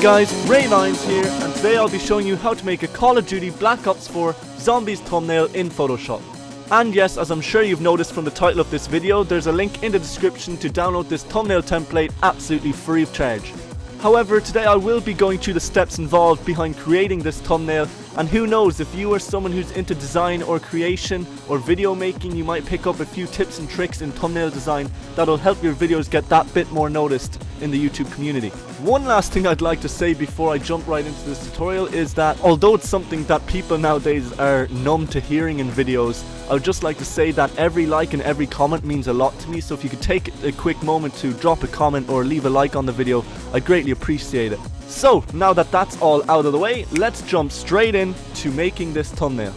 guys, Ray9s here, and today I'll be showing you how to make a Call of Duty Black Ops 4 Zombies thumbnail in Photoshop. And yes, as I'm sure you've noticed from the title of this video, there's a link in the description to download this thumbnail template absolutely free of charge. However, today I will be going through the steps involved behind creating this thumbnail, and who knows, if you are someone who's into design or creation or video making, you might pick up a few tips and tricks in thumbnail design that'll help your videos get that bit more noticed in the YouTube community. One last thing I'd like to say before I jump right into this tutorial is that although it's something that people nowadays are numb to hearing in videos, I would just like to say that every like and every comment means a lot to me, so if you could take a quick moment to drop a comment or leave a like on the video, I'd greatly appreciate it. So, now that that's all out of the way, let's jump straight in to making this thumbnail.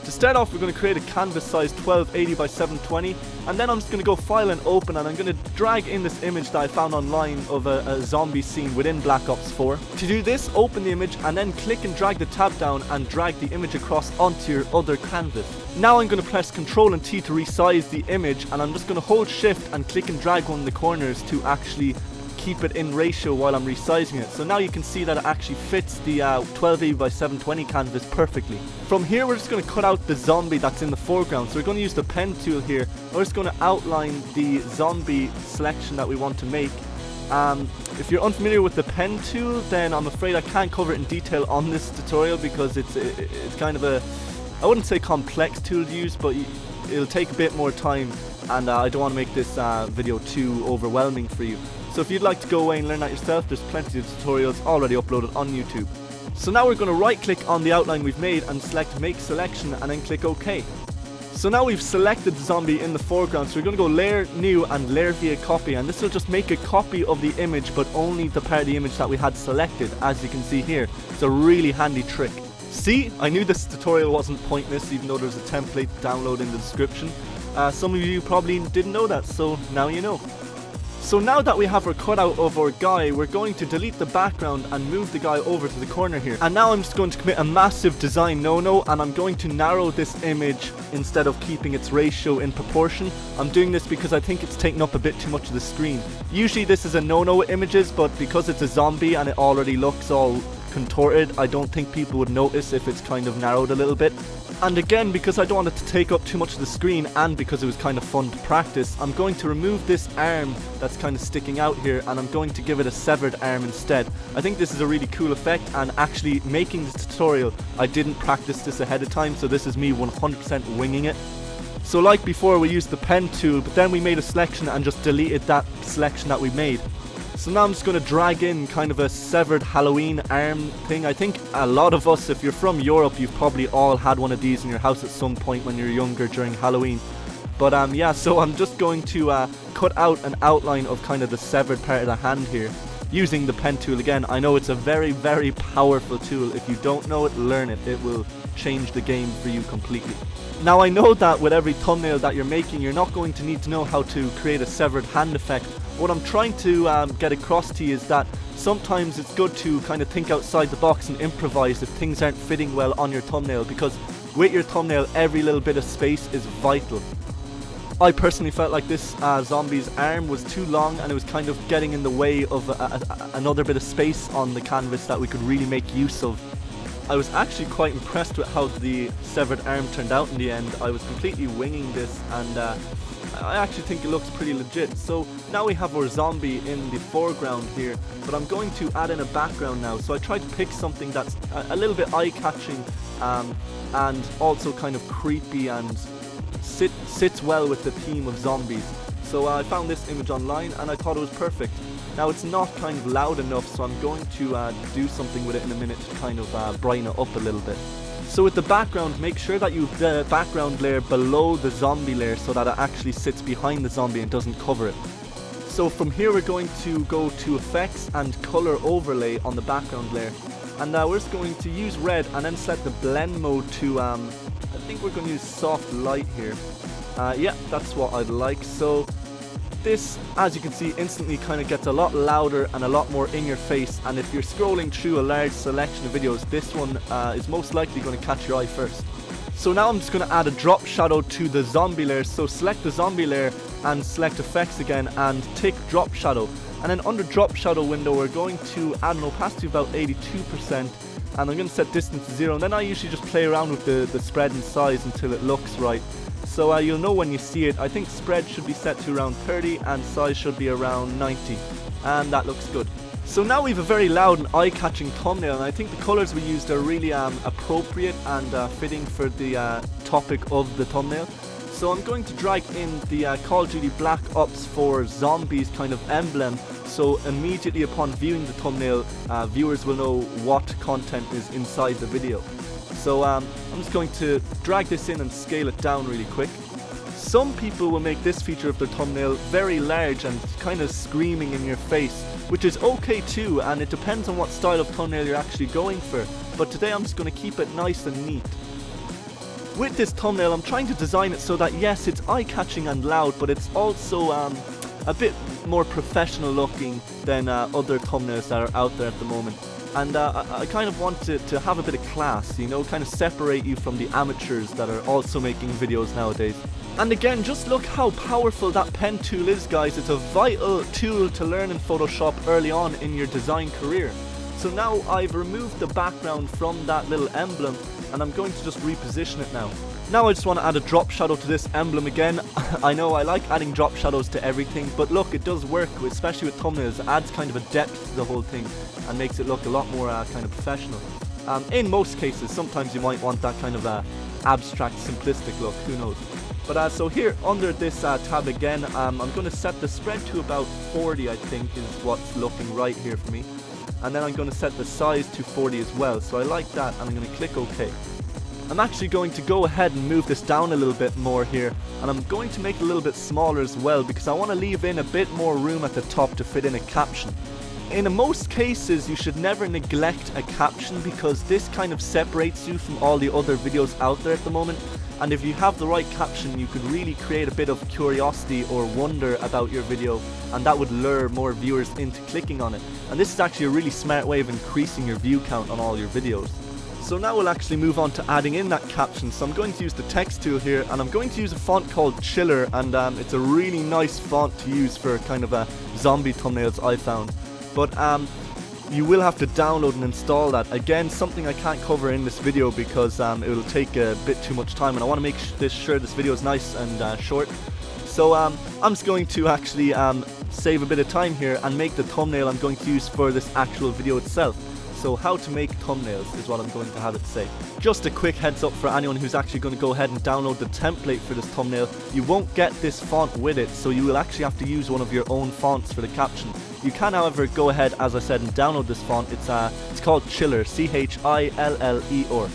To start off, we're going to create a canvas size 1280 by 720, and then I'm just going to go file and open, and I'm going to drag in this image that I found online of a zombie scene within Black Ops 4. To do this, open the image and then click and drag the tab down and drag the image across onto your other canvas. Now I'm going to press Ctrl and T to resize the image, and I'm just going to hold Shift and click and drag one of the corners to actually keep it in ratio while I'm resizing it. So now you can see that it actually fits the 1280 by 720 canvas perfectly. From here we're just going to cut out the zombie that's in the foreground. So we're going to use the pen tool here. We're just going to outline the zombie selection that we want to make. If you're unfamiliar with the pen tool, then I'm afraid I can't cover it in detail on this tutorial because it's kind of a, I wouldn't say complex tool to use, but it'll take a bit more time, and I don't want to make this video too overwhelming for you. So if you'd like to go away and learn that yourself, there's plenty of tutorials already uploaded on YouTube. So now we're going to right click on the outline we've made and select Make Selection and then click OK. So now we've selected the zombie in the foreground, so we're going to go Layer New and Layer via Copy, and this will just make a copy of the image but only the part of the image that we had selected, as you can see here. It's a really handy trick. See, I knew this tutorial wasn't pointless even though there's a template download in the description. Some of you probably didn't know that, so now you know. So now that we have our cutout of our guy, we're going to delete the background and move the guy over to the corner here. And now I'm just going to commit a massive design no-no, and I'm going to narrow this image instead of keeping its ratio in proportion. I'm doing this because I think it's taking up a bit too much of the screen. Usually this is a no-no with images, but because it's a zombie and it already looks all contorted, I don't think people would notice if it's kind of narrowed a little bit. And again, because I don't want it to take up too much of the screen and because it was kind of fun to practice, I'm going to remove this arm that's kind of sticking out here, and I'm going to give it a severed arm instead. I think this is a really cool effect, and actually making this tutorial, I didn't practice this ahead of time, so this is me 100% winging it. So like before, we used the pen tool, but then we made a selection and just deleted that selection that we made. So now I'm just going to drag in kind of a severed Halloween arm thing. I think a lot of us, if you're from Europe, you've probably all had one of these in your house at some point when you're younger during Halloween. But yeah, so I'm just going to cut out an outline of kind of the severed part of the hand here using the pen tool again. I know it's a very, very powerful tool. If you don't know it, learn it. It will change the game for you completely. Now I know that with every thumbnail that you're making, you're not going to need to know how to create a severed hand effect. What I'm trying to get across to you is that sometimes it's good to kind of think outside the box and improvise if things aren't fitting well on your thumbnail, because with your thumbnail every little bit of space is vital. I personally felt like this zombie's arm was too long and it was kind of getting in the way of another bit of space on the canvas that we could really make use of. I was actually quite impressed with how the severed arm turned out in the end. I was completely winging this, and I actually think it looks pretty legit. So now we have our zombie in the foreground here, but I'm going to add in a background now. So I tried to pick something that's a little bit eye-catching and also kind of creepy and sits well with the theme of zombies. So I found this image online and I thought it was perfect. Now it's not kind of loud enough, so I'm going to do something with it in a minute to kind of brighten it up a little bit. So with the background, make sure that you have the background layer below the zombie layer so that it actually sits behind the zombie and doesn't cover it. So from here we're going to go to Effects and Color Overlay on the background layer. And we're just going to use red and then set the blend mode to, I think we're going to use soft light here. Yeah, that's what I'd like. So this, as you can see, instantly kind of gets a lot louder and a lot more in your face, and if you're scrolling through a large selection of videos, this one is most likely going to catch your eye first. So now I'm just going to add a drop shadow to the zombie layer. So select the zombie layer and select effects again and tick drop shadow. And then under drop shadow window, we're going to add an opacity of about 82%, and I'm going to set distance to 0, and then I usually just play around with the spread and size until it looks right. So you'll know when you see it. I think spread should be set to around 30 and size should be around 90, and that looks good. So now we have a very loud and eye-catching thumbnail, and I think the colours we used are really appropriate and fitting for the topic of the thumbnail. So I'm going to drag in the Call of Duty Black Ops 4 Zombies kind of emblem, so immediately upon viewing the thumbnail, viewers will know what content is inside the video. So I'm just going to drag this in and scale it down really quick. Some people will make this feature of their thumbnail very large and kind of screaming in your face, which is okay too, and it depends on what style of thumbnail you're actually going for, but today I'm just going to keep it nice and neat. With this thumbnail, I'm trying to design it so that yes, it's eye-catching and loud, but it's also a bit more professional looking than other thumbnails that are out there at the moment. And I kind of want to have a bit of class, you know, kind of separate you from the amateurs that are also making videos nowadays. And again, just look how powerful that pen tool is, guys. It's a vital tool to learn in Photoshop early on in your design career. So now I've removed the background from that little emblem, and I'm going to just reposition it now. Now I just want to add a drop shadow to this emblem again. I know I like adding drop shadows to everything, but look, it does work, especially with thumbnails. It adds kind of a depth to the whole thing and makes it look a lot more kind of professional. In most cases, sometimes you might want that kind of abstract, simplistic look, who knows. But so here under this tab again, I'm going to set the spread to about 40, I think is what's looking right here for me. And then I'm going to set the size to 40 as well, so I like that, and I'm going to click OK. I'm actually going to go ahead and move this down a little bit more here, and I'm going to make it a little bit smaller as well because I want to leave in a bit more room at the top to fit in a caption. In most cases, you should never neglect a caption because this kind of separates you from all the other videos out there at the moment, and if you have the right caption, you could really create a bit of curiosity or wonder about your video, and that would lure more viewers into clicking on it. And this is actually a really smart way of increasing your view count on all your videos. So now we'll actually move on to adding in that caption. So I'm going to use the text tool here, and I'm going to use a font called Chiller, and it's a really nice font to use for kind of zombie thumbnails I found. But you will have to download and install that. Again, something I can't cover in this video because it will take a bit too much time, and I want to make sure this video is nice and short. So I'm just going to actually save a bit of time here and make the thumbnail I'm going to use for this actual video itself. So how to make thumbnails is what I'm going to have it say. Just a quick heads up for anyone who's actually going to go ahead and download the template for this thumbnail. You won't get this font with it, so you will actually have to use one of your own fonts for the caption. You can, however, go ahead, as I said, and download this font. It's called Chiller, C-H-I-L-L-E-R.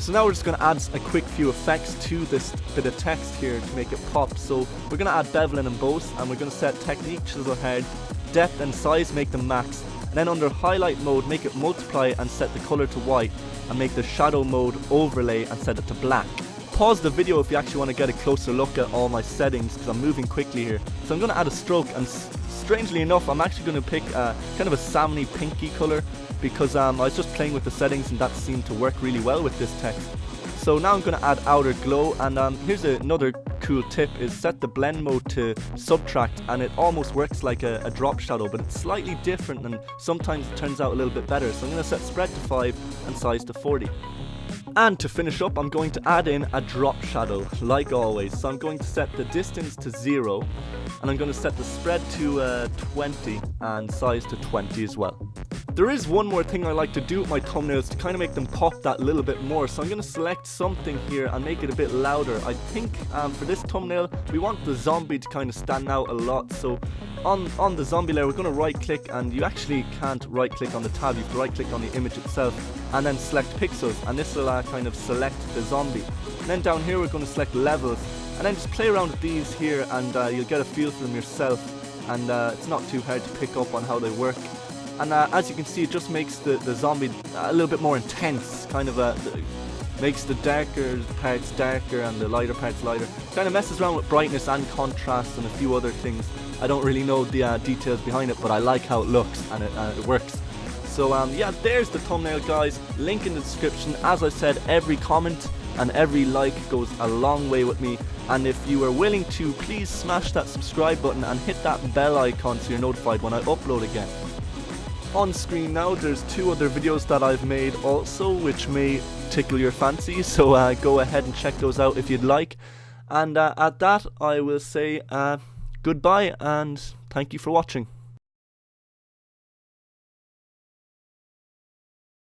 So now we're just going to add a quick few effects to this bit of text here to make it pop. So we're going to add bevel and emboss, and we're going to set technique, chisel head, depth and size, make them max. Then under highlight mode, make it multiply and set the color to white, and make the shadow mode overlay and set it to black. Pause the video if you actually want to get a closer look at all my settings because I'm moving quickly here. So I'm going to add a stroke, and strangely enough I'm actually going to pick kind of a salmony pinky color because I was just playing with the settings and that seemed to work really well with this text. So now I'm going to add outer glow, and here's another cool tip, is set the blend mode to subtract, and it almost works like a drop shadow, but it's slightly different and sometimes it turns out a little bit better. So I'm going to set spread to 5 and size to 40. And to finish up, I'm going to add in a drop shadow, like always. So I'm going to set the distance to 0, and I'm going to set the spread to 20 and size to 20 as well. There is one more thing I like to do with my thumbnails to kind of make them pop that little bit more. So I'm going to select something here and make it a bit louder. I think for this thumbnail, we want the zombie to kind of stand out a lot. So on the zombie layer, we're going to right click, and you actually can't right click on the tab. You have to right click on the image itself and then select pixels, and this will kind of select the zombie. And then down here, we're going to select levels, and then just play around with these here, and you'll get a feel for them yourself. And it's not too hard to pick up on how they work. And as you can see, it just makes the zombie a little bit more intense, kind of makes the darker parts darker and the lighter parts lighter. Kind of messes around with brightness and contrast and a few other things. I don't really know the details behind it, but I like how it looks, and it works. So yeah, there's the thumbnail, guys. Link in the description. As I said, every comment and every like goes a long way with me. And if you are willing to, please smash that subscribe button and hit that bell icon so you're notified when I upload again. On screen now there's 2 other videos that I've made also, which may tickle your fancy, so go ahead and check those out if you'd like. And at that I will say goodbye and thank you for watching.